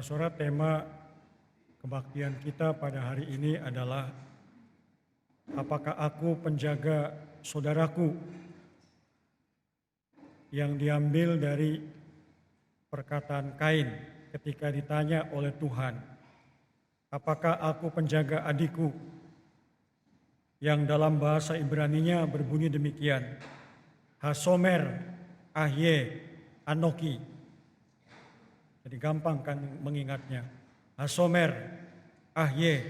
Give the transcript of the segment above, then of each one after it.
Saudara-saudara, tema kebaktian kita pada hari ini adalah apakah aku penjaga saudaraku, yang diambil dari perkataan Kain ketika ditanya oleh Tuhan, apakah aku penjaga adikku, yang dalam bahasa Ibraninya berbunyi demikian, Hasomer, Ahye, Anoki. Jadi gampang kan mengingatnya. Hasomer, Ahye,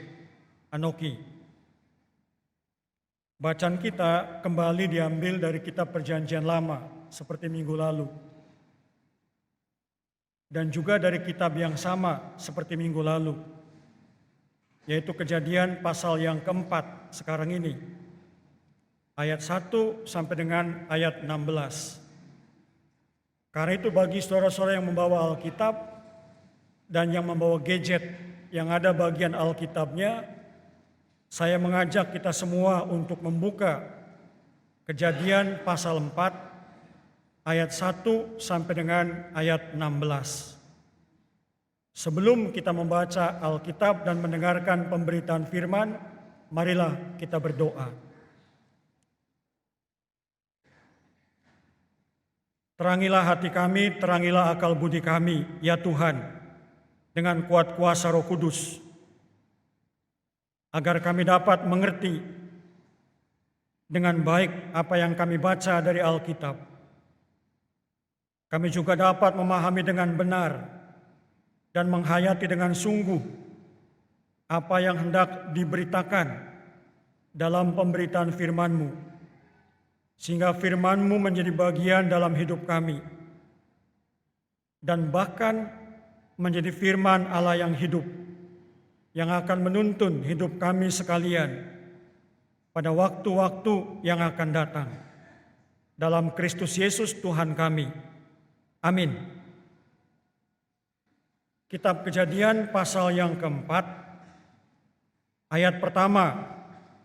Anoki. Bacaan kita kembali diambil dari kitab Perjanjian Lama seperti minggu lalu. Dan juga dari kitab yang sama seperti minggu lalu. Yaitu Kejadian pasal yang keempat sekarang ini. Ayat 1 sampai dengan ayat 16. Karena itu bagi saudara-saudara yang membawa Alkitab dan yang membawa gadget yang ada bagian Alkitabnya, saya mengajak kita semua untuk membuka Kejadian pasal 4 ayat 1 sampai dengan ayat 16. Sebelum kita membaca Alkitab dan mendengarkan pemberitaan firman, marilah kita berdoa. Terangilah hati kami, terangilah akal budi kami, ya Tuhan, dengan kuat kuasa Roh Kudus, agar kami dapat mengerti dengan baik apa yang kami baca dari Alkitab. Kami juga dapat memahami dengan benar dan menghayati dengan sungguh apa yang hendak diberitakan dalam pemberitaan firman-Mu. Sehingga firman-Mu menjadi bagian dalam hidup kami. Dan bahkan menjadi firman Allah yang hidup, yang akan menuntun hidup kami sekalian pada waktu-waktu yang akan datang. Dalam Kristus Yesus Tuhan kami. Amin. Kitab Kejadian pasal yang keempat, ayat pertama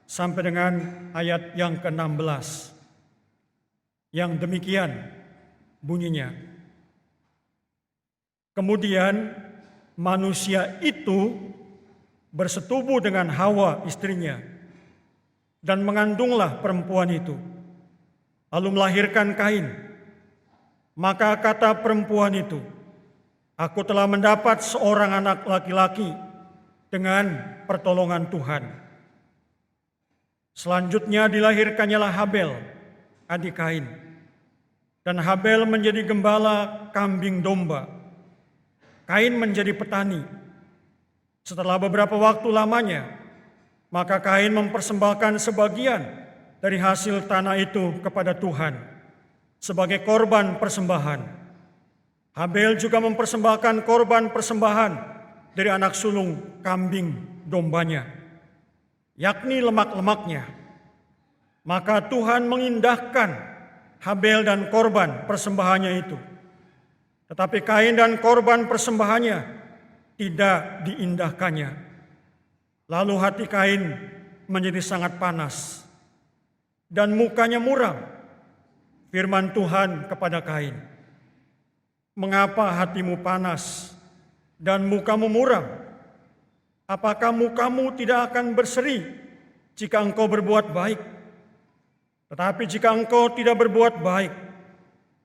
sampai dengan ayat yang ke-16. Yang demikian bunyinya. Kemudian manusia itu bersetubuh dengan Hawa istrinya dan mengandunglah perempuan itu, lalu melahirkan Kain. Maka kata perempuan itu, aku telah mendapat seorang anak laki-laki dengan pertolongan Tuhan. Selanjutnya dilahirkannya Habel, adik Kain. Dan Habel menjadi gembala kambing domba. Kain menjadi petani. Setelah beberapa waktu lamanya, maka Kain mempersembahkan sebagian dari hasil tanah itu kepada Tuhan sebagai korban persembahan. Habel juga mempersembahkan korban persembahan dari anak sulung kambing dombanya, yakni lemak-lemaknya. Maka Tuhan mengindahkan Habel dan korban persembahannya itu. Tetapi Kain dan korban persembahannya tidak diindahkannya. Lalu hati Kain menjadi sangat panas dan mukanya muram. Firman Tuhan kepada Kain, mengapa hatimu panas dan mukamu muram? Apakah mukamu tidak akan berseri jika engkau berbuat baik? Tetapi jika engkau tidak berbuat baik,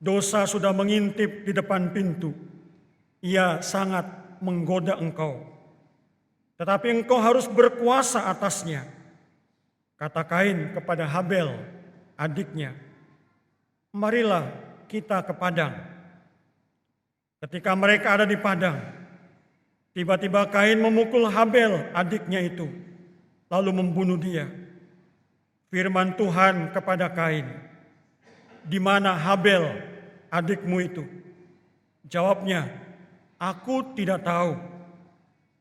dosa sudah mengintip di depan pintu. Ia sangat menggoda engkau. Tetapi engkau harus berkuasa atasnya. Kata Kain kepada Habel, adiknya, marilah kita ke padang. Ketika mereka ada di padang, tiba-tiba Kain memukul Habel, adiknya itu, lalu membunuh dia. Firman Tuhan kepada Kain, di mana Habel, adikmu itu? Jawabnya, aku tidak tahu.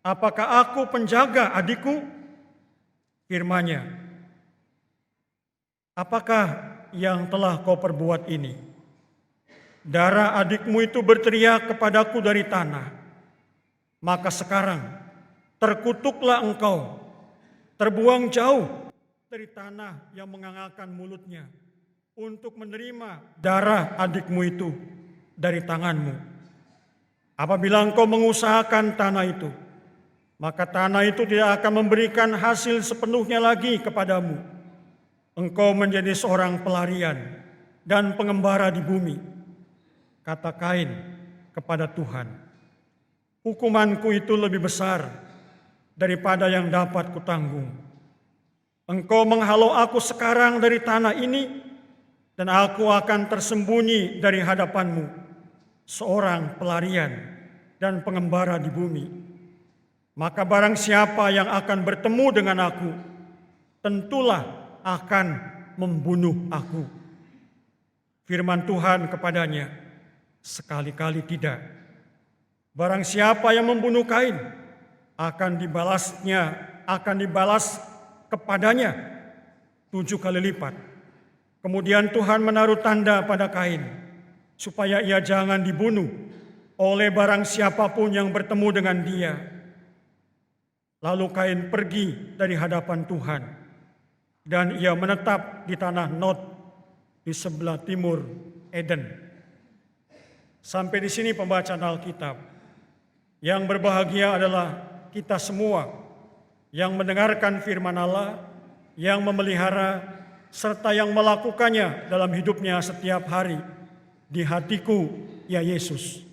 Apakah aku penjaga adikku? Firman-Nya, apakah yang telah kau perbuat ini? Darah adikmu itu berteriak kepadaku dari tanah. Maka sekarang terkutuklah engkau, terbuang jauh dari tanah yang mengangalkan mulutnya untuk menerima darah adikmu itu dari tanganmu. Apabila engkau mengusahakan tanah itu, maka tanah itu tidak akan memberikan hasil sepenuhnya lagi kepadamu. Engkau menjadi seorang pelarian dan pengembara di bumi. Kata Kain kepada Tuhan, hukumanku itu lebih besar daripada yang dapat kutanggung. Engkau menghalau aku sekarang dari tanah ini, dan aku akan tersembunyi dari hadapanmu, seorang pelarian dan pengembara di bumi. Maka barang siapa yang akan bertemu dengan aku, tentulah akan membunuh aku. Firman Tuhan kepadanya, sekali-kali tidak. Barang siapa yang membunuh Kain, akan dibalas kepadanya 7 kali lipat. Kemudian Tuhan menaruh tanda pada Kain, supaya ia jangan dibunuh oleh barang siapapun yang bertemu dengan dia. Lalu Kain pergi dari hadapan Tuhan, dan ia menetap di tanah Nod di sebelah timur Eden. Sampai di sini pembacaan Alkitab. Yang berbahagia adalah kita semua yang mendengarkan firman Allah, yang memelihara, serta yang melakukannya dalam hidupnya setiap hari. Di hatiku, ya Yesus.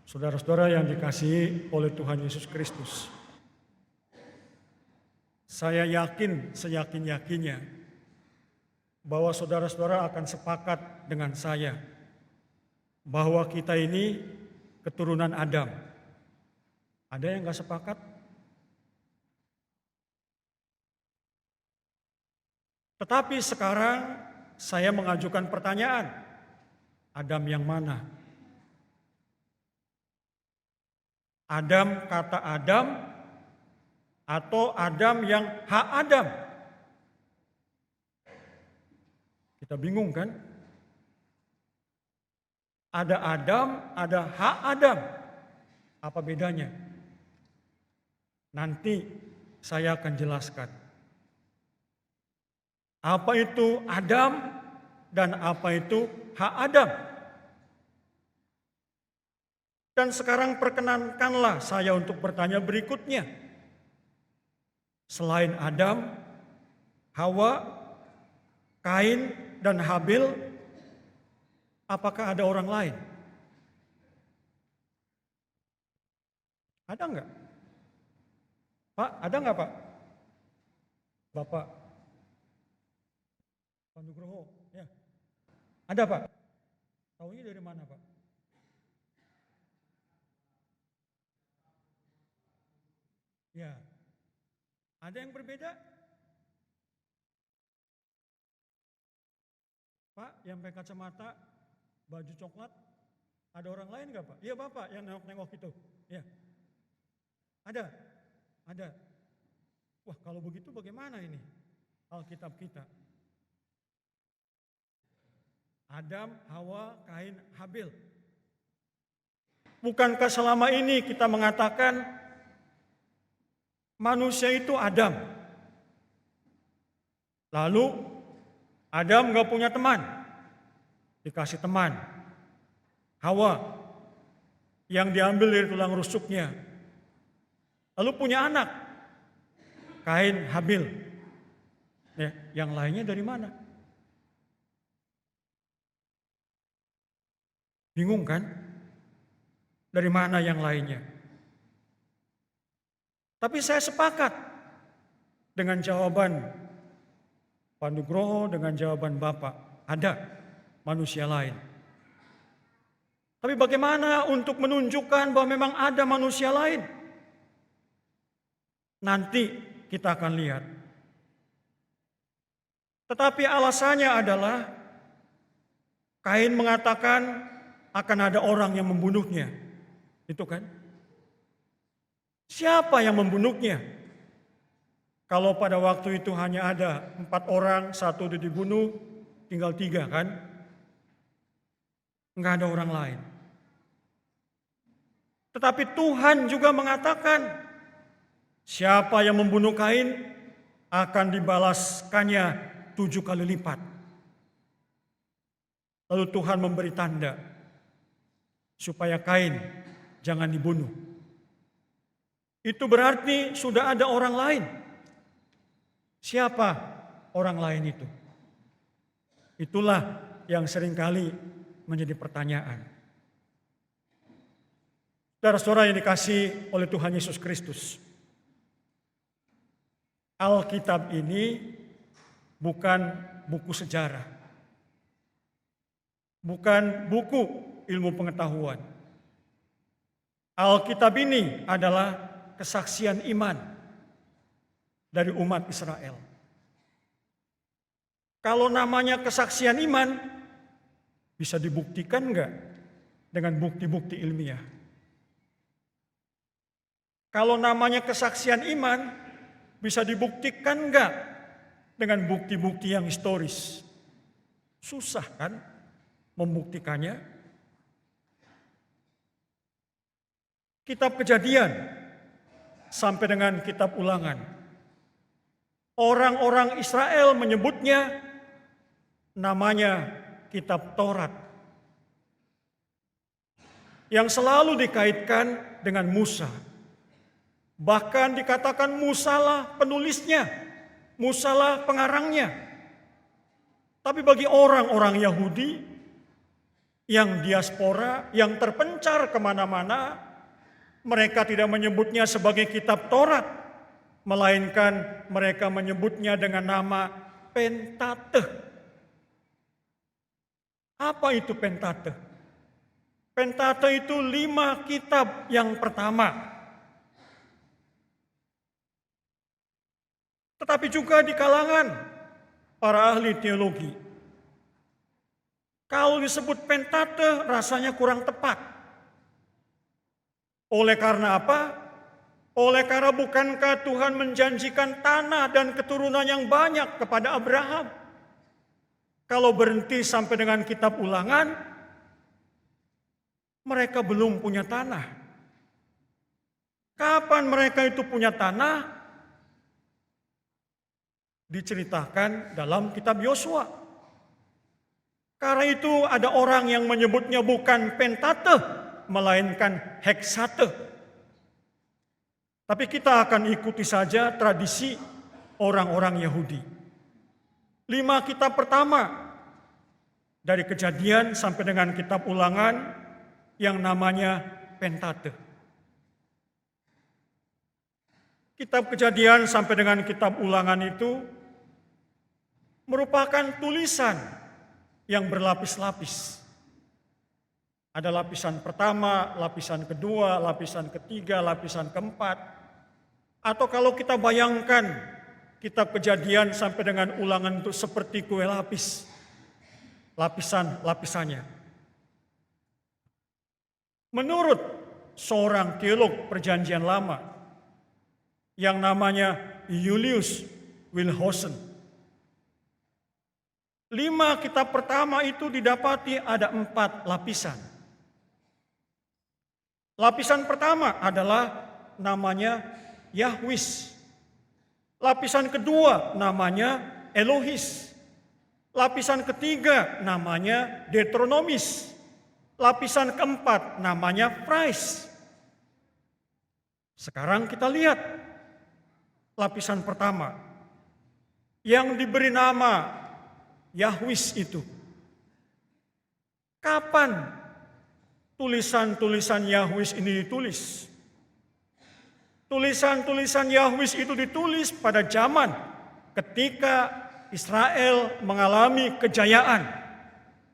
Saudara-saudara yang dikasihi oleh Tuhan Yesus Kristus, saya yakin seyakin-yakinnya bahwa saudara-saudara akan sepakat dengan saya bahwa kita ini keturunan Adam. Ada yang gak sepakat? Tetapi sekarang saya mengajukan pertanyaan, Adam yang mana? Adam kata Adam atau Adam yang hak Adam? Kita bingung kan? Ada Adam, ada hak Adam. Apa bedanya? Nanti saya akan jelaskan. Apa itu Adam dan apa itu hak Adam? Dan sekarang perkenankanlah saya untuk bertanya berikutnya. Selain Adam, Hawa, Kain, dan Habil, apakah ada orang lain? Ada enggak? Pak, ada enggak Pak? Bapak Pak Nugroho, ya. Ada Pak? Taunya dari mana Pak? Ya, ada yang berbeda? Pak, yang pakai kacamata, baju coklat, ada orang lain nggak Pak? Iya Bapak yang nengok-nengok itu. Ya, ada. Wah, kalau begitu bagaimana ini Alkitab kita? Adam, Hawa, Kain, Habil. Bukankah selama ini kita mengatakan manusia itu Adam? Lalu Adam gak punya teman, dikasih teman. Hawa yang diambil dari tulang rusuknya. Lalu punya anak, Kain, Habil. Ya, yang lainnya dari mana? Bingung kan? Dari mana yang lainnya? Tapi saya sepakat dengan jawaban Pak Nugroho, dengan jawaban Bapak. Ada manusia lain. Tapi bagaimana untuk menunjukkan bahwa memang ada manusia lain? Nanti kita akan lihat. Tetapi alasannya adalah Kain mengatakan akan ada orang yang membunuhnya. Itu kan? Siapa yang membunuhnya? Kalau pada waktu itu hanya ada 4 orang, 1 dibunuh, tinggal 3 kan? Enggak ada orang lain. Tetapi Tuhan juga mengatakan, siapa yang membunuh Kain akan dibalaskannya 7 kali lipat. Lalu Tuhan memberi tanda supaya Kain jangan dibunuh. Itu berarti sudah ada orang lain. Siapa orang lain itu? Itulah yang seringkali menjadi pertanyaan. Saudara-saudara yang dikasihi oleh Tuhan Yesus Kristus, Alkitab ini bukan buku sejarah, bukan buku ilmu pengetahuan. Alkitab ini adalah kesaksian iman dari umat Israel. Kalau namanya kesaksian iman, bisa dibuktikan enggak dengan bukti-bukti ilmiah? Kalau namanya kesaksian iman, bisa dibuktikan enggak dengan bukti-bukti yang historis? Susah kan membuktikannya? Kitab Kejadian sampai dengan kitab Ulangan, orang-orang Israel menyebutnya namanya kitab Taurat, yang selalu dikaitkan dengan Musa. Bahkan dikatakan Musalah penulisnya, Musalah pengarangnya. Tapi bagi orang-orang Yahudi yang diaspora, yang terpencar kemana-mana, mereka tidak menyebutnya sebagai kitab Taurat, melainkan mereka menyebutnya dengan nama Pentateuch. Apa itu Pentateuch? Pentateuch itu 5 kitab yang pertama. Tetapi juga di kalangan para ahli teologi, kalau disebut Pentateuch rasanya kurang tepat. Oleh karena apa? Oleh karena bukankah Tuhan menjanjikan tanah dan keturunan yang banyak kepada Abraham? Kalau berhenti sampai dengan kitab Ulangan, mereka belum punya tanah. Kapan mereka itu punya tanah? Diceritakan dalam kitab Yosua. Karena itu ada orang yang menyebutnya bukan Pentateuch, melainkan Heksateuch. Tapi kita akan ikuti saja tradisi orang-orang Yahudi. 5 kitab pertama dari Kejadian sampai dengan kitab Ulangan yang namanya Pentateuch. Kitab Kejadian sampai dengan kitab Ulangan itu merupakan tulisan yang berlapis-lapis. Ada lapisan pertama, lapisan kedua, lapisan ketiga, lapisan keempat. Atau kalau kita bayangkan kitab Kejadian sampai dengan Ulangan itu seperti kue lapis. Lapisan-lapisannya. Menurut seorang teolog Perjanjian Lama yang namanya Julius Wilhosen, 5 kitab pertama itu didapati ada 4 lapisan. Lapisan pertama adalah namanya Yahwis. Lapisan kedua namanya Elohis. Lapisan ketiga namanya Deuteronomis. Lapisan keempat namanya Prais. Sekarang kita lihat lapisan pertama yang diberi nama Yahwis itu. Kapan tulisan-tulisan Yahwis ini ditulis? Tulisan-tulisan Yahwis itu ditulis pada zaman ketika Israel mengalami kejayaan,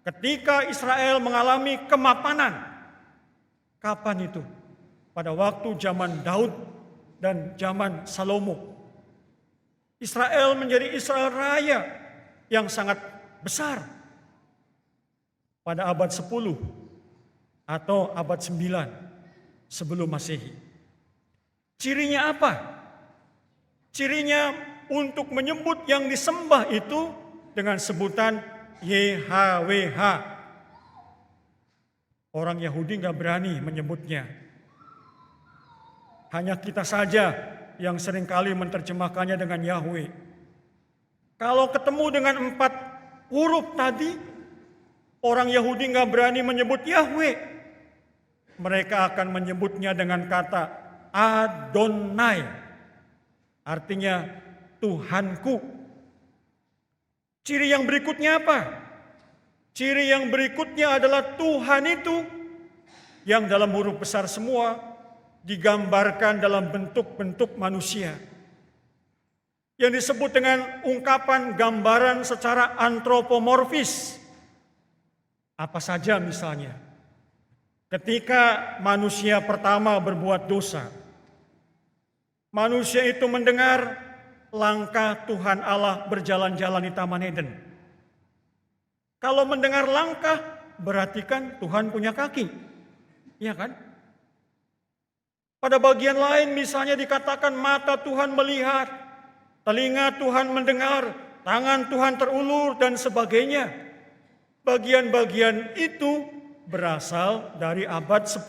ketika Israel mengalami kemapanan, Kapan itu? Pada waktu zaman Daud dan zaman Salomo. Israel menjadi Israel raya yang sangat besar. Pada abad 10 atau abad 9 sebelum Masehi. Cirinya apa? Cirinya untuk menyebut yang disembah itu dengan sebutan YHWH. Orang Yahudi nggak berani menyebutnya. Hanya kita saja yang seringkali menerjemahkannya dengan Yahweh. Kalau ketemu dengan 4 huruf tadi, orang Yahudi nggak berani menyebut Yahweh. Mereka akan menyebutnya dengan kata Adonai. Artinya Tuhanku. Ciri yang berikutnya apa? Ciri yang berikutnya adalah Tuhan itu yang dalam huruf besar semua digambarkan dalam bentuk-bentuk manusia. Yang disebut dengan ungkapan gambaran secara antropomorfis. Apa saja misalnya? Ketika manusia pertama berbuat dosa, manusia itu mendengar langkah Tuhan Allah berjalan-jalan di Taman Eden. Kalau mendengar langkah, berarti kan Tuhan punya kaki. Iya kan? Pada bagian lain misalnya dikatakan mata Tuhan melihat, telinga Tuhan mendengar, tangan Tuhan terulur dan sebagainya. Bagian-bagian itu berasal dari abad 10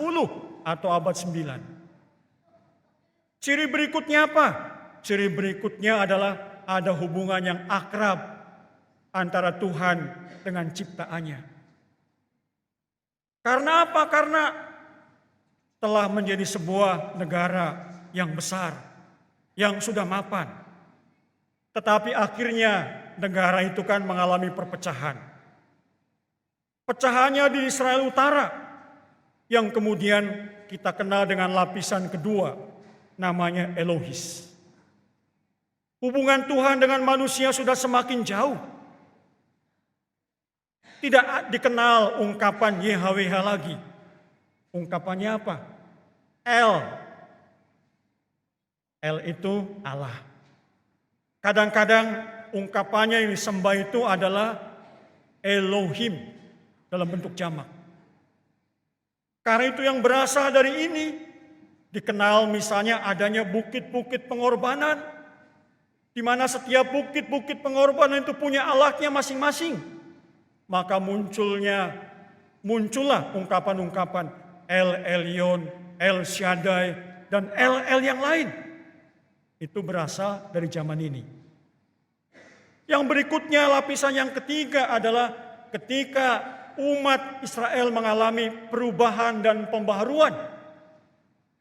atau abad 9. Ciri berikutnya apa? Ciri berikutnya adalah ada hubungan yang akrab antara Tuhan dengan ciptaannya. Karena apa? Karena telah menjadi sebuah negara yang besar, yang sudah mapan. Tetapi akhirnya negara itu kan mengalami perpecahan. Pecahannya di Israel Utara, yang kemudian kita kenal dengan lapisan kedua, namanya Elohis. Hubungan Tuhan dengan manusia sudah semakin jauh. Tidak dikenal ungkapan YHWH lagi. Ungkapannya apa? El itu Allah. Kadang-kadang ungkapannya yang disembah itu adalah Elohim dalam bentuk jamak. Karena itu yang berasal dari ini dikenal misalnya adanya bukit-bukit pengorbanan, di mana setiap bukit-bukit pengorbanan itu punya Allahnya masing-masing. Maka muncullah ungkapan-ungkapan El Elyon, El Shaddai, dan El yang lain. Itu berasal dari zaman ini. Yang berikutnya, lapisan yang ketiga adalah ketika umat Israel mengalami perubahan dan pembaharuan.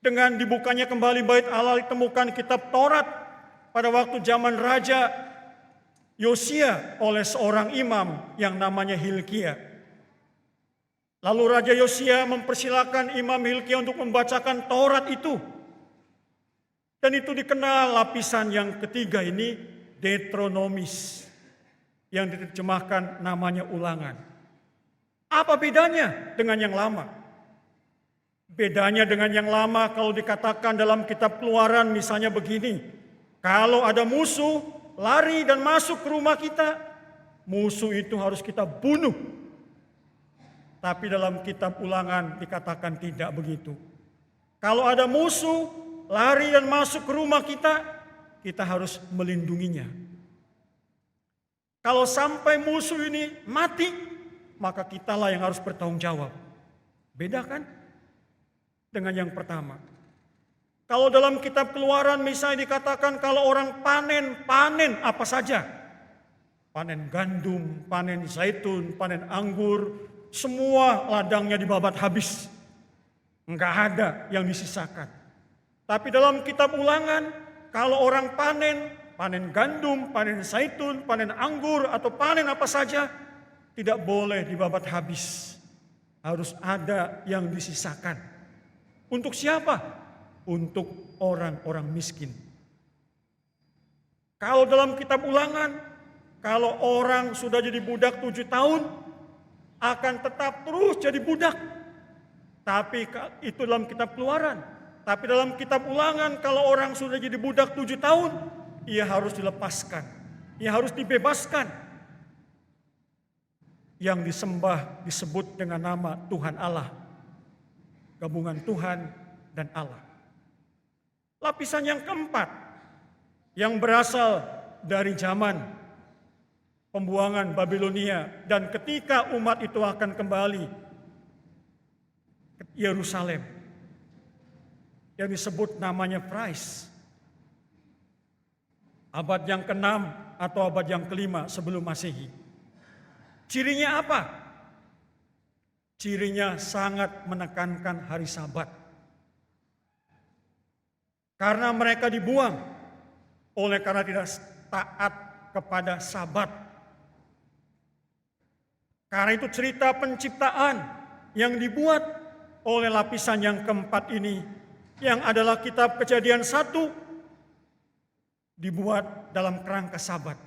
Dengan dibukanya kembali bait Allah, ditemukan kitab Taurat pada waktu zaman Raja Yosia oleh seorang imam yang namanya Hilkia. Lalu Raja Yosia mempersilakan Imam Hilkia untuk membacakan Taurat itu. Dan itu dikenal lapisan yang ketiga ini Deuteronomis, yang diterjemahkan namanya ulangan. Apa bedanya dengan yang lama? Bedanya dengan yang lama kalau dikatakan dalam kitab Keluaran misalnya begini. Kalau ada musuh lari dan masuk ke rumah kita, musuh itu harus kita bunuh. Tapi dalam kitab Ulangan dikatakan tidak begitu. Kalau ada musuh lari dan masuk ke rumah kita, kita harus melindunginya. Kalau sampai musuh ini mati, maka kitalah yang harus bertanggung jawab. Beda kan? Dengan yang pertama. Kalau dalam kitab Keluaran misalnya dikatakan kalau orang panen apa saja. Panen gandum, panen zaitun, panen anggur, semua ladangnya dibabat habis. Enggak ada yang disisakan. Tapi dalam kitab Ulangan, kalau orang panen gandum, panen zaitun, panen anggur, atau panen apa saja, tidak boleh dibabat habis. Harus ada yang disisakan. Untuk siapa? Untuk orang-orang miskin. Kalau dalam kitab Ulangan, kalau orang sudah jadi budak 7 tahun, akan tetap terus jadi budak. Tapi itu dalam kitab Keluaran. Tapi dalam kitab Ulangan, kalau orang sudah jadi budak 7 tahun, ia harus dilepaskan. Ia harus dibebaskan. Yang disembah disebut dengan nama Tuhan Allah. Gabungan Tuhan dan Allah. Lapisan yang keempat, yang berasal dari zaman pembuangan Babilonia, dan ketika umat itu akan kembali ke Yerusalem, yang disebut namanya Christ. Abad yang ke-6 atau abad yang ke-5 sebelum Masehi. Cirinya apa? Cirinya sangat menekankan hari Sabat. Karena mereka dibuang oleh karena tidak taat kepada Sabat. Karena itu cerita penciptaan yang dibuat oleh lapisan yang keempat ini, yang adalah kitab Kejadian 1, dibuat dalam kerangka Sabat.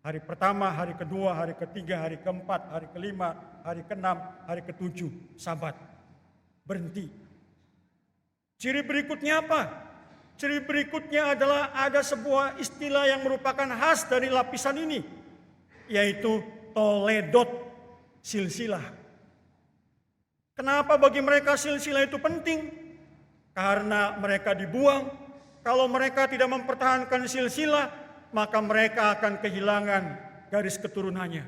Hari pertama, hari kedua, hari ketiga, hari keempat, hari kelima, hari keenam, hari ketujuh, Sabat. Berhenti. Ciri berikutnya apa? Ciri berikutnya adalah ada sebuah istilah yang merupakan khas dari lapisan ini, yaitu toledot, silsilah. Kenapa bagi mereka silsilah itu penting? Karena mereka dibuang. Kalau mereka tidak mempertahankan silsilah, maka mereka akan kehilangan garis keturunannya.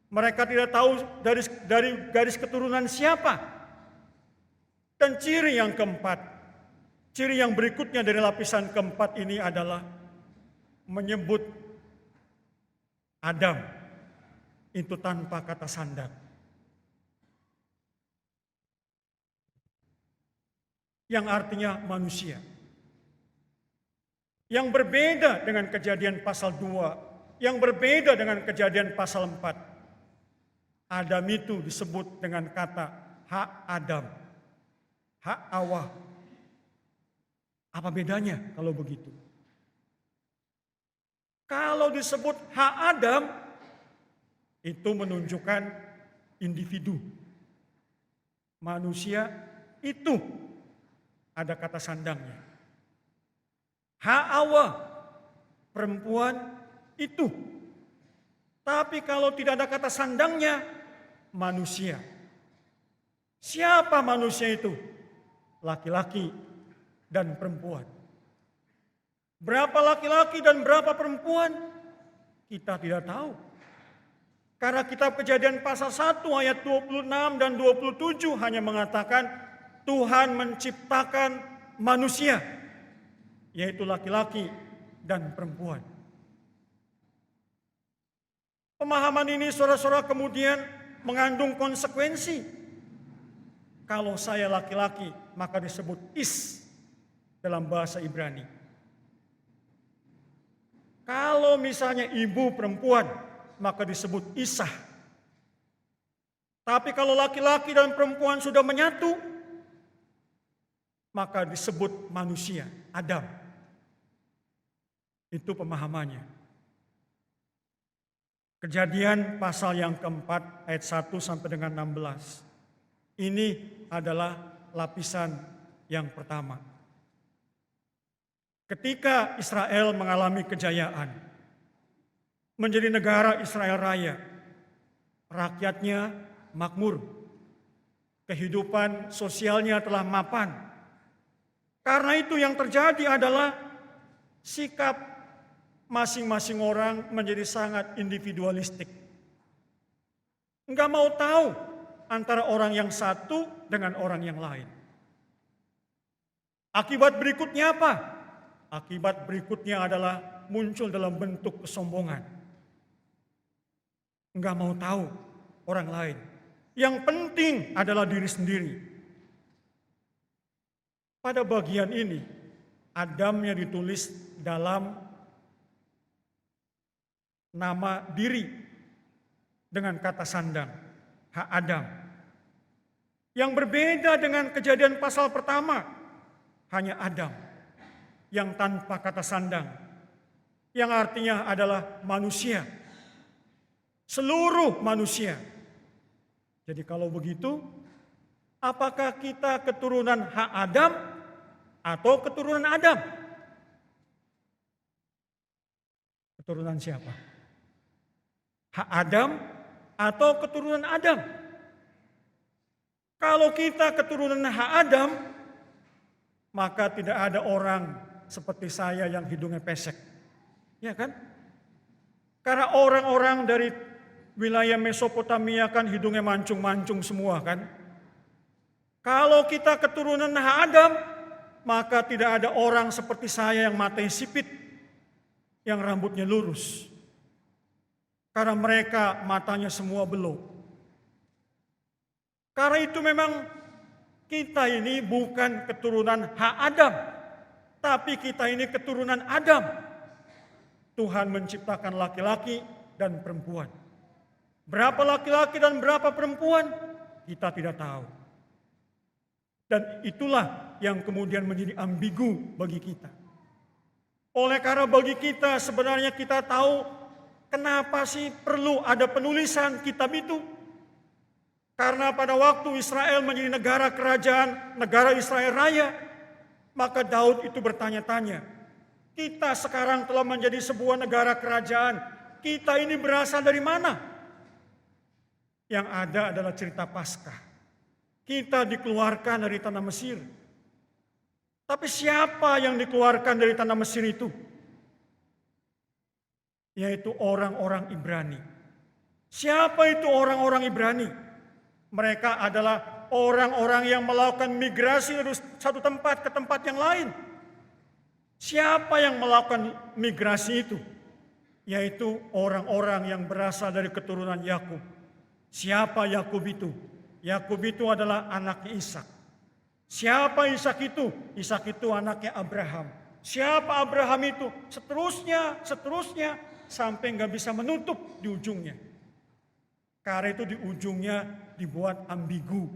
Mereka tidak tahu dari garis keturunan siapa. Dan ciri yang keempat, ciri yang berikutnya dari lapisan keempat ini adalah menyebut Adam itu tanpa kata sandang. Yang artinya manusia. Yang berbeda dengan Kejadian pasal 2, yang berbeda dengan Kejadian pasal 4. Adam itu disebut dengan kata hak Adam, hak Hawa. Apa bedanya kalau begitu? Kalau disebut hak Adam, itu menunjukkan individu. Manusia itu ada kata sandangnya. Hak Hawa, perempuan itu. Tapi kalau tidak ada kata sandangnya, manusia. Siapa manusia itu? Laki-laki dan perempuan. Berapa laki-laki dan berapa perempuan? Kita tidak tahu. Karena kitab Kejadian pasal 1 ayat 26 dan 27 hanya mengatakan Tuhan menciptakan manusia, yaitu laki-laki dan perempuan. Pemahaman ini saudara-saudara kemudian mengandung konsekuensi. Kalau saya laki-laki, maka disebut is dalam bahasa Ibrani. Kalau misalnya ibu perempuan, maka disebut isah. Tapi kalau laki-laki dan perempuan sudah menyatu, maka disebut manusia, Adam. Itu pemahamannya. Kejadian pasal yang keempat ayat 1 sampai dengan 16. Ini adalah lapisan yang pertama. Ketika Israel mengalami kejayaan, menjadi negara Israel Raya, rakyatnya makmur, kehidupan sosialnya telah mapan. Karena itu yang terjadi adalah sikap masing-masing orang menjadi sangat individualistik. Enggak mau tahu antara orang yang satu dengan orang yang lain. Akibat berikutnya apa? Akibat berikutnya adalah muncul dalam bentuk kesombongan. Enggak mau tahu orang lain. Yang penting adalah diri sendiri. Pada bagian ini, Adamnya ditulis dalam nama diri dengan kata sandang, hak Adam. Yang berbeda dengan Kejadian pasal pertama, hanya Adam yang tanpa kata sandang, yang artinya adalah manusia, seluruh manusia. Jadi kalau begitu, Apakah kita keturunan Adam atau keturunan Adam? Keturunan siapa? Adam atau keturunan Adam? Kalau kita keturunan Adam, maka tidak ada orang seperti saya yang hidungnya pesek. Ya kan? Karena orang-orang dari wilayah Mesopotamia kan hidungnya mancung-mancung semua kan. Kalau kita keturunan Adam, maka tidak ada orang seperti saya yang matanya sipit, yang rambutnya lurus. Karena mereka matanya semua belok. Karena itu memang kita ini bukan keturunan Adam, tapi kita ini keturunan Adam. Tuhan menciptakan laki-laki dan perempuan. Berapa laki-laki dan berapa perempuan? Kita tidak tahu. Dan itulah yang kemudian menjadi ambigu bagi kita. Oleh karena bagi kita sebenarnya kita tahu kenapa sih perlu ada penulisan kitab itu. Karena pada waktu Israel menjadi negara kerajaan, negara Israel Raya, maka Daud itu bertanya-tanya, kita sekarang telah menjadi sebuah negara kerajaan, kita ini berasal dari mana? Yang ada adalah cerita Paskah. Kita dikeluarkan dari tanah Mesir. Tapi siapa yang dikeluarkan dari tanah Mesir itu? Yaitu orang-orang Ibrani. Siapa itu orang-orang Ibrani? Mereka adalah orang-orang yang melakukan migrasi dari satu tempat ke tempat yang lain. Siapa yang melakukan migrasi itu? Yaitu orang-orang yang berasal dari keturunan Yakub. Siapa Yakub itu? Yakub itu adalah anaknya Ishak. Siapa Ishak itu? Ishak itu anaknya Abraham. Siapa Abraham itu? Seterusnya sampai nggak bisa menutup di ujungnya. Karena itu di ujungnya dibuat ambigu.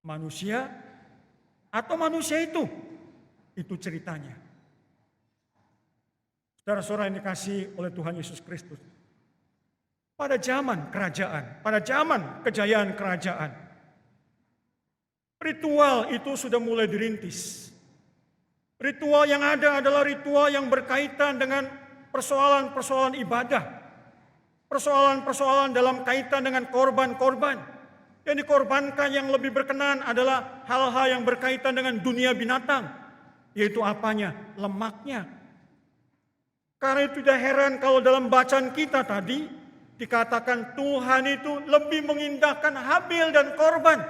Manusia atau manusia itu? Itu ceritanya. Saudara-saudara yang dikasihi oleh Tuhan Yesus Kristus. Pada zaman kerajaan, pada zaman kejayaan kerajaan, ritual itu sudah mulai dirintis. Ritual yang ada adalah ritual yang berkaitan dengan persoalan-persoalan ibadah. Persoalan-persoalan dalam kaitan dengan korban-korban. Yang dikorbankan yang lebih berkenan adalah hal-hal yang berkaitan dengan dunia binatang. Yaitu apanya? Lemaknya. Karena itu tidak heran kalau dalam bacaan kita tadi dikatakan Tuhan itu lebih mengindahkan Habil dan korban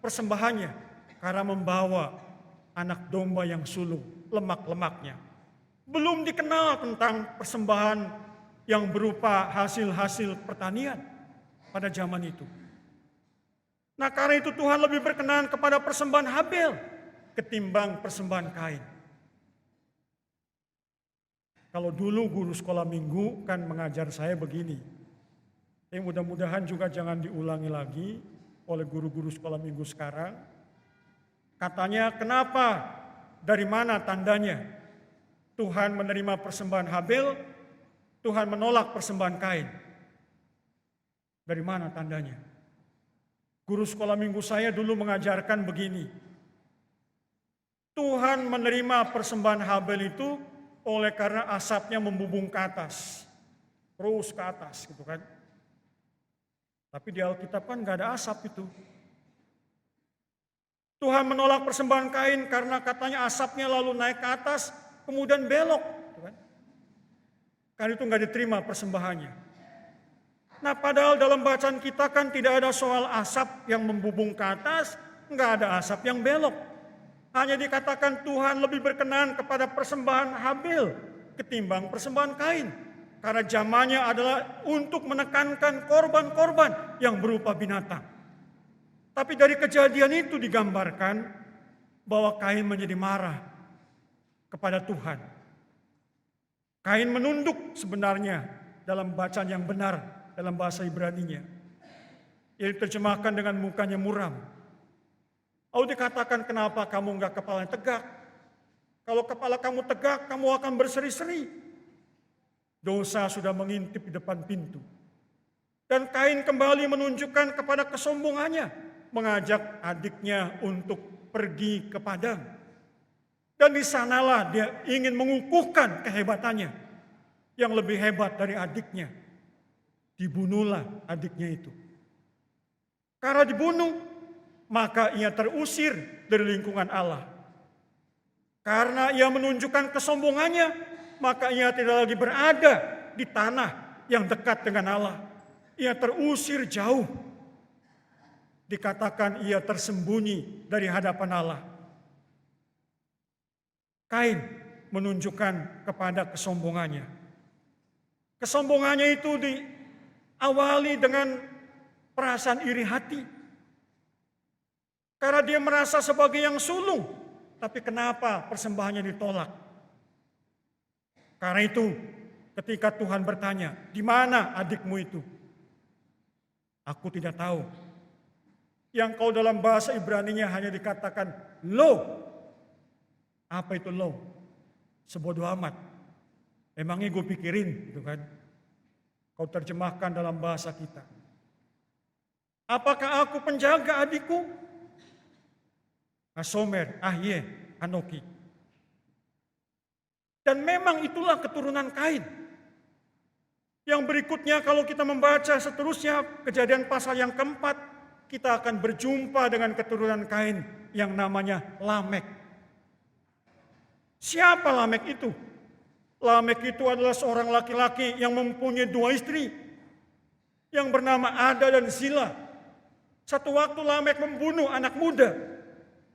persembahannya. Karena membawa anak domba yang sulung, lemak-lemaknya. Belum dikenal tentang persembahan yang berupa hasil-hasil pertanian pada zaman itu. Nah karena itu Tuhan lebih berkenan kepada persembahan Habil ketimbang persembahan Kain. Kalau dulu guru sekolah minggu kan mengajar saya begini. Mudah-mudahan juga jangan diulangi lagi oleh guru-guru sekolah minggu sekarang. Katanya kenapa? Dari mana tandanya? Tuhan menerima persembahan Habil, Tuhan menolak persembahan Kain. Dari mana tandanya? Guru sekolah minggu saya dulu mengajarkan begini. Tuhan menerima persembahan Habil itu oleh karena asapnya membubung ke atas. Terus ke atas gitu kan. Tapi di Alkitab kan gak ada asap itu. Tuhan menolak persembahan Kain karena katanya asapnya lalu naik ke atas, kemudian belok. Gitu kan. Karena itu gak diterima persembahannya. Nah padahal dalam bacaan kita kan tidak ada soal asap yang membubung ke atas, gak ada asap yang belok. Hanya dikatakan Tuhan lebih berkenan kepada persembahan Habil ketimbang persembahan Kain. Karena zamannya adalah untuk menekankan korban-korban yang berupa binatang. Tapi dari kejadian itu digambarkan bahwa Kain menjadi marah kepada Tuhan. Kain menunduk sebenarnya dalam bacaan yang benar dalam bahasa Ibraninya. Yang diterjemahkan dengan mukanya muram. Lalu dikatakan kenapa kamu enggak kepalanya tegak? Kalau kepala kamu tegak, kamu akan berseri-seri. Dosa sudah mengintip di depan pintu. Dan Kain kembali menunjukkan kepada kesombongannya, mengajak adiknya untuk pergi ke padang. Dan di sanalah dia ingin mengukuhkan kehebatannya yang lebih hebat dari adiknya. Dibunuhlah adiknya itu. Karena dibunuh, maka ia terusir dari lingkungan Allah. Karena ia menunjukkan kesombongannya, maka ia tidak lagi berada di tanah yang dekat dengan Allah. Ia terusir jauh. Dikatakan ia tersembunyi dari hadapan Allah. Kain menunjukkan kepada kesombongannya. Kesombongannya itu diawali dengan perasaan iri hati. Karena dia merasa sebagai yang sulung. Tapi kenapa persembahannya ditolak? Karena itu ketika Tuhan bertanya, di mana adikmu itu? Aku tidak tahu. Yang kau dalam bahasa Ibraninya hanya dikatakan lo. Apa itu lo? Sebodoh amat. Emangnya gue pikirin gitu kan. Kau terjemahkan dalam bahasa kita. Apakah aku penjaga adikku? Asomer, Ahye, Anoki. Dan memang itulah keturunan Kain. Yang berikutnya kalau kita membaca seterusnya Kejadian pasal yang keempat, kita akan berjumpa dengan keturunan Kain yang namanya Lamek. Siapa Lamek itu? Lamek itu adalah seorang laki-laki yang mempunyai 2 istri yang bernama Ada dan Zila. Satu waktu Lamek membunuh anak muda.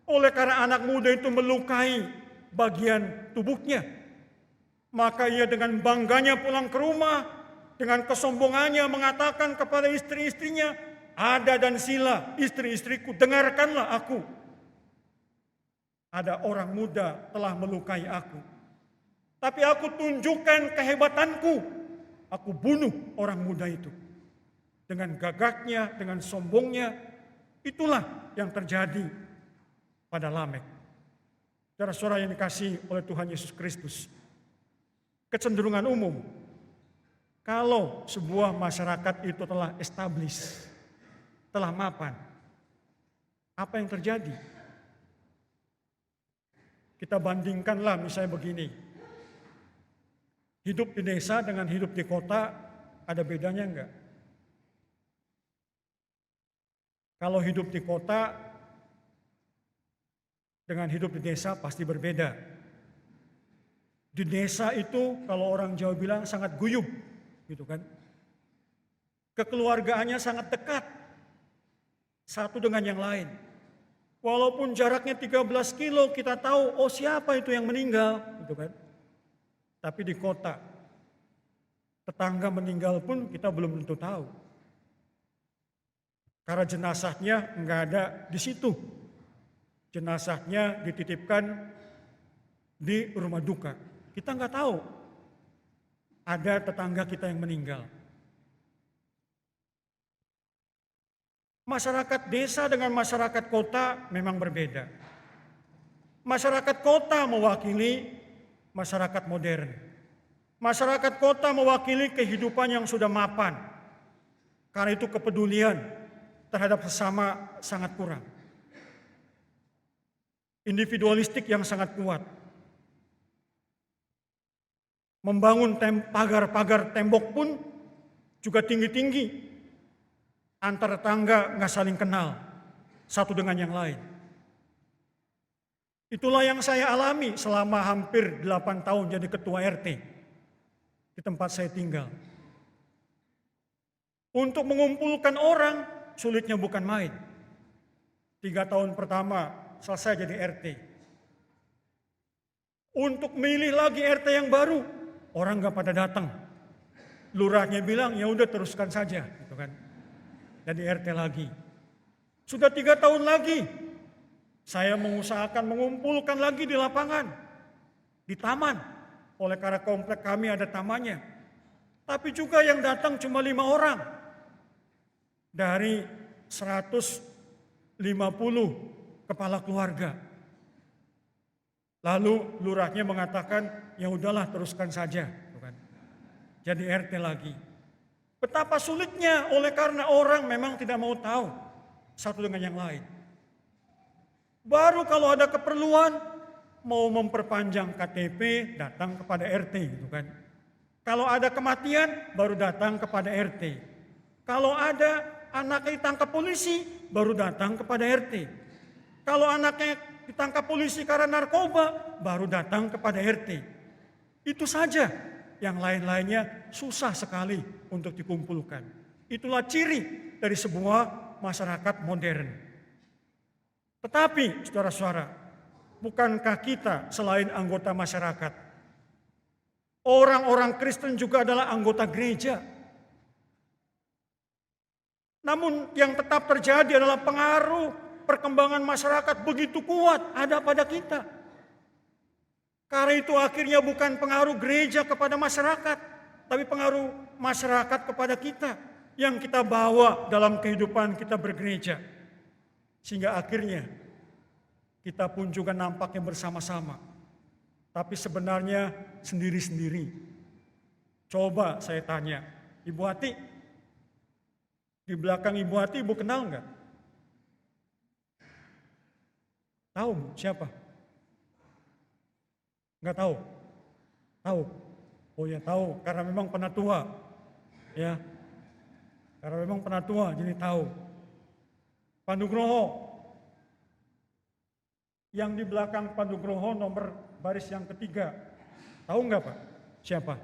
Oleh karena anak muda itu melukai bagian tubuhnya, maka ia dengan bangganya pulang ke rumah, dengan kesombongannya mengatakan kepada istri-istrinya, Ada dan Zila, istri-istriku, dengarkanlah aku. Ada orang muda telah melukai aku. Tapi aku tunjukkan kehebatanku. Aku bunuh orang muda itu. Dengan gagaknya, dengan sombongnya, itulah yang terjadi pada Lamek. Saudara-saudara yang dikasihi oleh Tuhan Yesus Kristus. Kecenderungan umum, kalau sebuah masyarakat itu telah established, telah mapan, apa yang terjadi? Kita bandingkanlah misalnya begini. Hidup di desa dengan hidup di kota, ada bedanya enggak? Kalau hidup di kota dengan hidup di desa pasti berbeda. Di desa itu kalau orang Jawa bilang sangat guyub, gitu kan. Kekeluargaannya sangat dekat, satu dengan yang lain. Walaupun jaraknya 13 kilo, kita tahu, oh siapa itu yang meninggal, gitu kan. Tapi di kota, tetangga meninggal pun kita belum tentu tahu. Karena jenazahnya enggak ada di situ. Jenazahnya dititipkan di rumah duka. Kita enggak tahu ada tetangga kita yang meninggal. Masyarakat desa dengan masyarakat kota memang berbeda. Masyarakat kota mewakili masyarakat modern. Masyarakat kota mewakili kehidupan yang sudah mapan. Karena itu kepedulian terhadap sesama sangat kurang. Individualistik yang sangat kuat. Membangun pagar-pagar tembok pun juga tinggi-tinggi. Antar tetangga nggak saling kenal satu dengan yang lain. Itulah yang saya alami selama hampir 8 tahun jadi ketua RT di tempat saya tinggal. Untuk mengumpulkan orang sulitnya bukan main. 3 tahun pertama selesai jadi RT. Untuk milih lagi RT yang baru, orang nggak pada datang. Lurahnya bilang ya udah teruskan saja, gitu kan. Jadi RT lagi. Sudah 3 tahun lagi, saya mengusahakan mengumpulkan lagi di lapangan, di taman. Oleh karena komplek kami ada tamannya. Tapi juga yang datang cuma 5 orang. Dari 150 kepala keluarga. Lalu lurahnya mengatakan, ya udahlah teruskan saja. Jadi RT lagi. Betapa sulitnya oleh karena orang memang tidak mau tahu satu dengan yang lain. Baru kalau ada keperluan mau memperpanjang KTP datang kepada RT gitu kan. Kalau ada kematian baru datang kepada RT. Kalau ada anaknya ditangkap polisi baru datang kepada RT. Kalau anaknya ditangkap polisi karena narkoba baru datang kepada RT. Itu saja. Yang lain-lainnya susah sekali untuk dikumpulkan. Itulah ciri dari sebuah masyarakat modern. Tetapi, saudara-saudara, bukankah kita selain anggota masyarakat, orang-orang Kristen juga adalah anggota gereja? Namun yang tetap terjadi adalah pengaruh perkembangan masyarakat begitu kuat ada pada kita. Karena itu akhirnya bukan pengaruh gereja kepada masyarakat, tapi pengaruh masyarakat kepada kita yang kita bawa dalam kehidupan kita bergereja. Sehingga akhirnya kita pun juga nampaknya bersama-sama. Tapi sebenarnya sendiri-sendiri. Coba saya tanya, Ibu Hati, di belakang Ibu Hati Ibu kenal enggak? Tahu Bu, siapa? Enggak tahu? Tahu? Oh ya tahu, karena memang pernah tua. Ya, karena memang pernah tua, jadi tahu. Pak Nugroho. Yang di belakang Pak Nugroho nomor baris yang ketiga. Tahu enggak Pak? Siapa?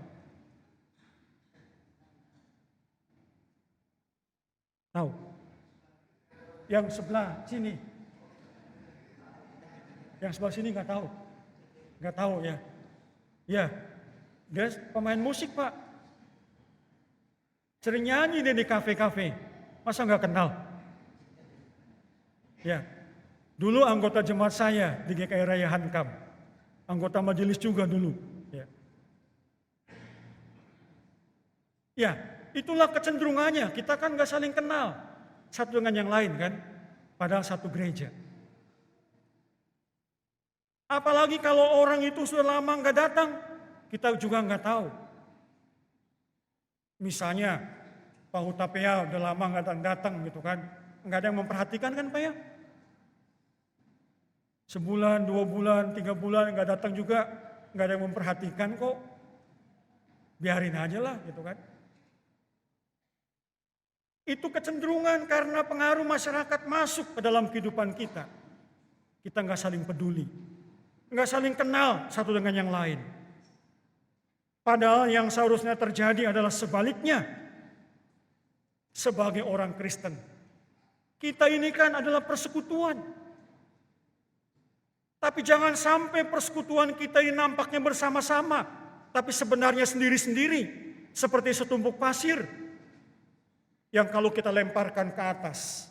Tahu? Yang sebelah sini. Yang sebelah sini enggak tahu. Enggak tahu ya. Ya, dia pemain musik Pak. Sering nyanyi dia di kafe-kafe. Masa enggak kenal? Ya, dulu anggota jemaat saya di GKI Raya Hankam. Anggota majelis juga dulu. Ya, ya itulah kecenderungannya. Kita kan enggak saling kenal satu dengan yang lain kan. Padahal satu gereja. Apalagi kalau orang itu sudah lama nggak datang, kita juga nggak tahu. Misalnya Pak Hutapea udah lama nggak datang gitu kan, nggak ada yang memperhatikan kan Pak ya? Sebulan, 2 bulan, 3 bulan nggak datang juga, nggak ada yang memperhatikan kok. Biarin aja lah gitu kan. Itu kecenderungan karena pengaruh masyarakat masuk ke dalam kehidupan kita. Kita nggak saling peduli. Nggak saling kenal satu dengan yang lain. Padahal yang seharusnya terjadi adalah sebaliknya. Sebagai orang Kristen, kita ini kan adalah persekutuan. Tapi jangan sampai persekutuan kita ini nampaknya bersama-sama, tapi sebenarnya sendiri-sendiri, seperti setumpuk pasir yang kalau kita lemparkan ke atas,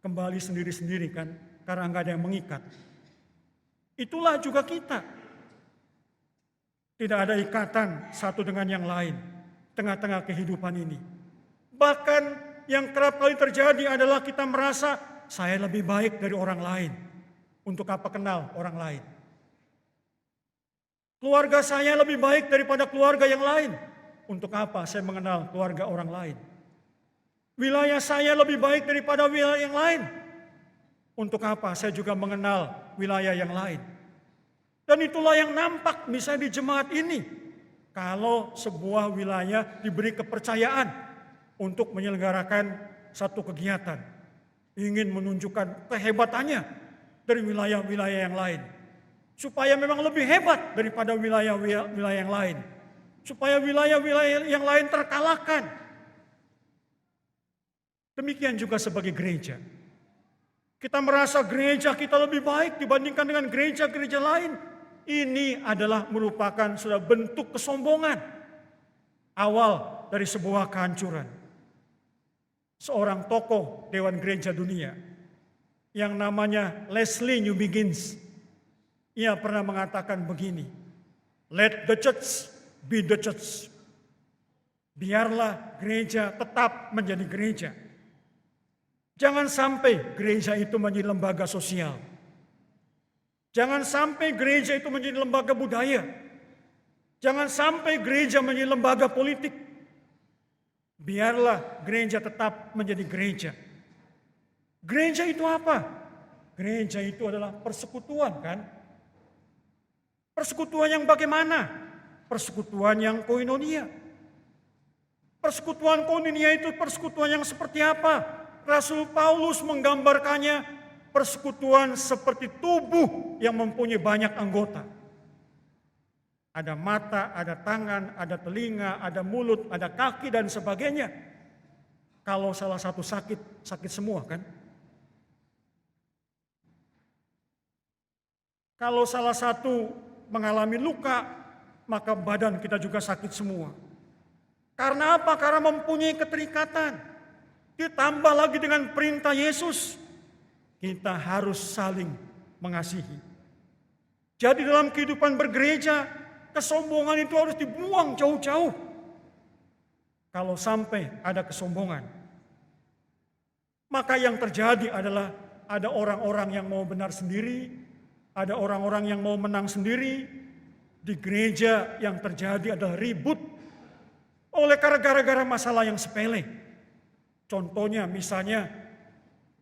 kembali sendiri-sendiri kan, karena nggak ada yang mengikat. Itulah juga kita. Tidak ada ikatan satu dengan yang lain tengah-tengah kehidupan ini. Bahkan yang kerap kali terjadi adalah kita merasa saya lebih baik dari orang lain. Untuk apa kenal orang lain? Keluarga saya lebih baik daripada keluarga yang lain. Untuk apa saya mengenal keluarga orang lain? Wilayah saya lebih baik daripada wilayah yang lain. Untuk apa saya juga mengenal wilayah yang lain? Dan itulah yang nampak misalnya di jemaat ini. Kalau sebuah wilayah diberi kepercayaan untuk menyelenggarakan satu kegiatan. Ingin menunjukkan kehebatannya dari wilayah-wilayah yang lain. Supaya memang lebih hebat daripada wilayah-wilayah yang lain. Supaya wilayah-wilayah yang lain terkalahkan. Demikian juga sebagai gereja. Kita merasa gereja kita lebih baik dibandingkan dengan gereja-gereja lain. Ini adalah merupakan sudah bentuk kesombongan. Awal dari sebuah kehancuran. Seorang tokoh Dewan Gereja Dunia yang namanya Leslie Newbigins. Ia pernah mengatakan begini. Let the church be the church. Biarlah gereja tetap menjadi gereja. Jangan sampai gereja itu menjadi lembaga sosial. Jangan sampai gereja itu menjadi lembaga budaya. Jangan sampai gereja menjadi lembaga politik. Biarlah gereja tetap menjadi gereja. Gereja itu apa? Gereja itu adalah persekutuan, kan? Persekutuan yang bagaimana? Persekutuan yang koinonia. Persekutuan koinonia itu persekutuan yang seperti apa? Rasul Paulus menggambarkannya persekutuan seperti tubuh yang mempunyai banyak anggota. Ada mata, ada tangan, ada telinga, ada mulut, ada kaki dan sebagainya. Kalau salah satu sakit, sakit semua, kan? Kalau salah satu mengalami luka, maka badan kita juga sakit semua. Karena apa? Karena mempunyai keterikatan. Ditambah lagi dengan perintah Yesus, kita harus saling mengasihi. Jadi dalam kehidupan bergereja, kesombongan itu harus dibuang jauh-jauh. Kalau sampai ada kesombongan, maka yang terjadi adalah ada orang-orang yang mau benar sendiri, ada orang-orang yang mau menang sendiri. Di gereja yang terjadi adalah ribut oleh gara-gara masalah yang sepele. Contohnya misalnya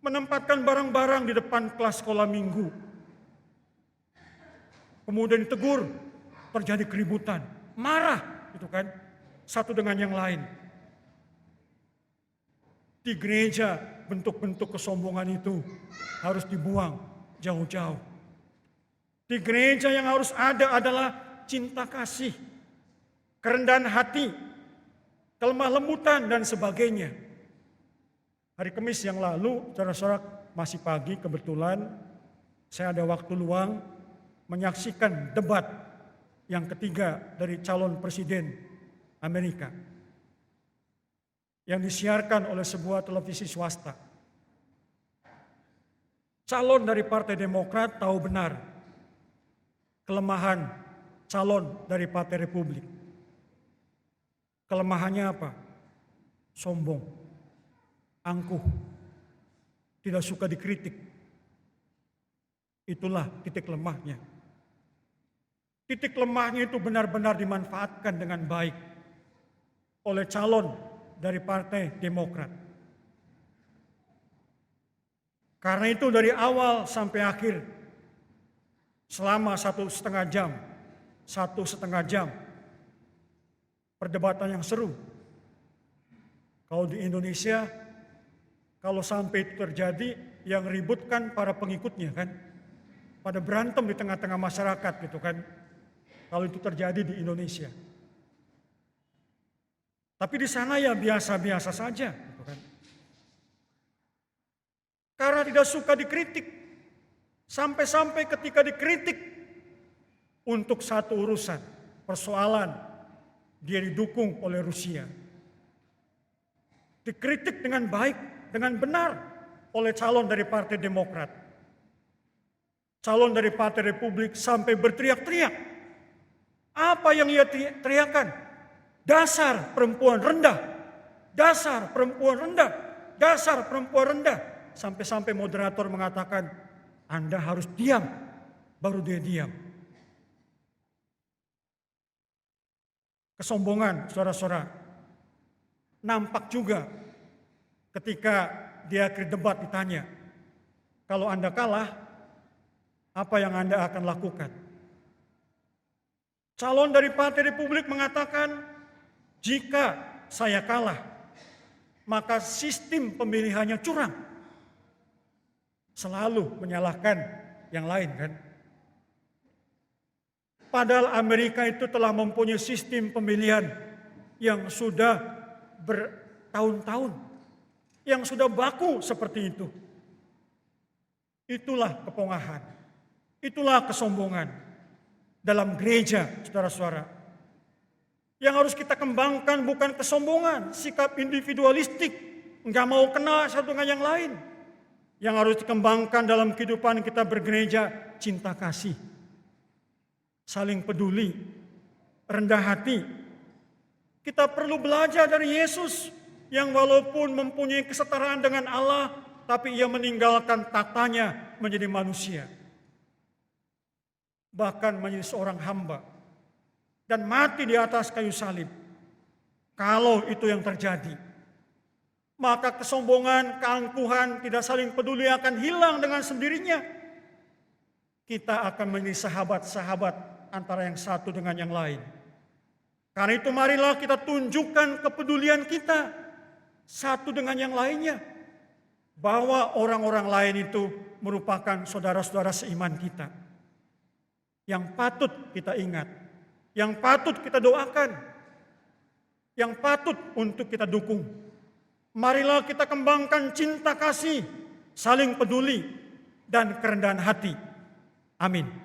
menempatkan barang-barang di depan kelas sekolah minggu. Kemudian ditegur, terjadi keributan, marah, gitu kan, satu dengan yang lain. Di gereja bentuk-bentuk kesombongan itu harus dibuang jauh-jauh. Di gereja yang harus ada adalah cinta kasih, kerendahan hati, kelemah lembutan dan sebagainya. Hari Kamis yang lalu, saudara-saudara, masih pagi kebetulan saya ada waktu luang menyaksikan debat yang ketiga dari calon presiden Amerika yang disiarkan oleh sebuah televisi swasta. Calon dari Partai Demokrat tahu benar kelemahan calon dari Partai Republik. Kelemahannya apa? Sombong, angkuh, tidak suka dikritik. Itulah titik lemahnya. Titik lemahnya itu benar-benar dimanfaatkan dengan baik oleh calon dari Partai Demokrat. Karena itu dari awal sampai akhir, selama 1,5 jam, perdebatan yang seru. Kalau di Indonesia, kalau sampai itu terjadi, yang ributkan para pengikutnya, kan? Pada berantem di tengah-tengah masyarakat, gitu kan? Kalau itu terjadi di Indonesia. Tapi di sana ya biasa-biasa saja, gitu kan? Karena tidak suka dikritik. Sampai-sampai ketika dikritik untuk satu urusan, persoalan, dia didukung oleh Rusia. Dikritik dengan baik, dengan benar oleh calon dari Partai Demokrat. Calon dari Partai Republik sampai berteriak-teriak. Apa yang ia teriakan? Dasar perempuan rendah, dasar perempuan rendah, dasar perempuan rendah. Sampai-sampai moderator mengatakan, Anda harus diam, baru dia diam. Kesombongan, saudara-saudara, nampak juga ketika di akhir debat ditanya, kalau Anda kalah, apa yang Anda akan lakukan? Calon dari Partai Republik mengatakan, jika saya kalah, maka sistem pemilihannya curang. Selalu menyalahkan yang lain, kan? Padahal Amerika itu telah mempunyai sistem pemilihan yang sudah bertahun-tahun, yang sudah baku seperti itu. Itulah kepongahan, itulah kesombongan dalam gereja, saudara-saudara. Yang harus kita kembangkan bukan kesombongan, sikap individualistik, enggak mau kenal satu dengan yang lain. Yang harus dikembangkan dalam kehidupan kita bergereja, cinta kasih, saling peduli, rendah hati. Kita perlu belajar dari Yesus yang walaupun mempunyai kesetaraan dengan Allah, tapi ia meninggalkan tatanya menjadi manusia. Bahkan menjadi seorang hamba dan mati di atas kayu salib. Kalau itu yang terjadi, maka kesombongan, keangkuhan, tidak saling peduli akan hilang dengan sendirinya. Kita akan menjadi sahabat-sahabat antara yang satu dengan yang lain. Karena itu marilah kita tunjukkan kepedulian kita satu dengan yang lainnya. Bahwa orang-orang lain itu merupakan saudara-saudara seiman kita. Yang patut kita ingat, yang patut kita doakan, yang patut untuk kita dukung. Marilah kita kembangkan cinta kasih, saling peduli, dan kerendahan hati. Amin.